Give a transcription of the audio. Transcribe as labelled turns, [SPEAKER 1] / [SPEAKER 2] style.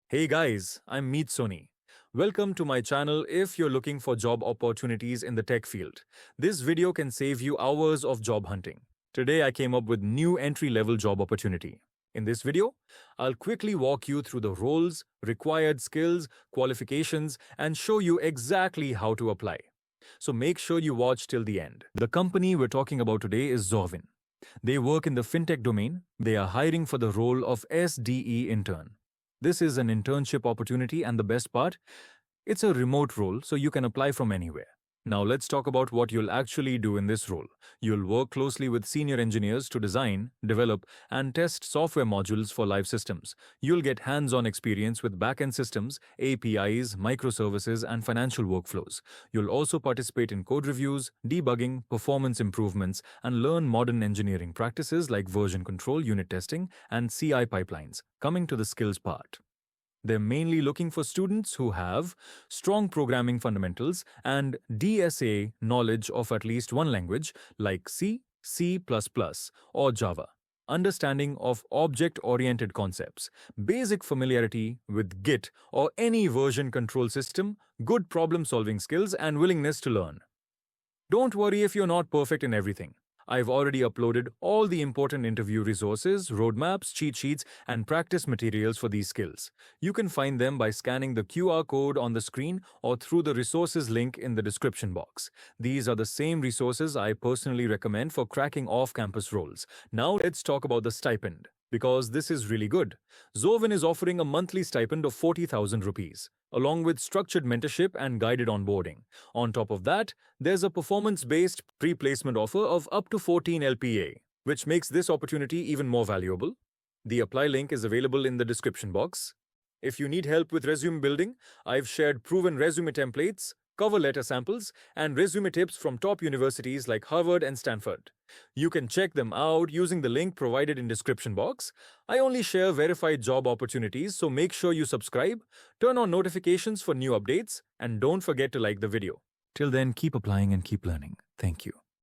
[SPEAKER 1] Hey guys, I'm Meet Soni. Welcome to my channel if you're looking for job opportunities in the tech field. This video can save you hours of job hunting. Today I came up with new entry-level job opportunity. In this video, I'll quickly walk you through the roles, required skills, qualifications, and show you exactly how to apply. So make sure you watch till the end. The company we're talking about today is Zorvyn. They work in the fintech domain. They are hiring for the role of SDE intern. This is an internship opportunity, and the best part, it's a remote role, so you can apply from anywhere. Now let's talk about what you'll actually do in this role. You'll work closely with senior engineers to design, develop, and test software modules for live systems. You'll get hands-on experience with back-end systems, APIs, microservices, and financial workflows. You'll also participate in code reviews, debugging, performance improvements, and learn modern engineering practices like version control, unit testing, and CI pipelines. Coming to the skills part. They're mainly looking for students who have strong programming fundamentals and DSA knowledge of at least one language like C, C++, or Java. Understanding of object-oriented concepts, basic familiarity with Git or any version control system, good problem-solving skills, and willingness to learn. Don't worry if you're not perfect in everything. I've already uploaded all the important interview resources, roadmaps, cheat sheets, and practice materials for these skills. You can find them by scanning the QR code on the screen or through the resources link in the description box. These are the same resources I personally recommend for cracking off-campus roles. Now let's talk about the stipend, because this is really good. Zorvyn is offering a monthly stipend of 40,000 rupees, along with structured mentorship and guided onboarding. On top of that, there's a performance-based pre-placement offer of up to 14 LPA, which makes this opportunity even more valuable. The apply link is available in the description box. If you need help with resume building, I've shared proven resume templates, cover letter samples, and resume tips from top universities like Harvard and Stanford. You can check them out using the link provided in description box. I only share verified job opportunities, so make sure you subscribe, turn on notifications for new updates, and don't forget to like the video. Till then, keep applying and keep learning. Thank you.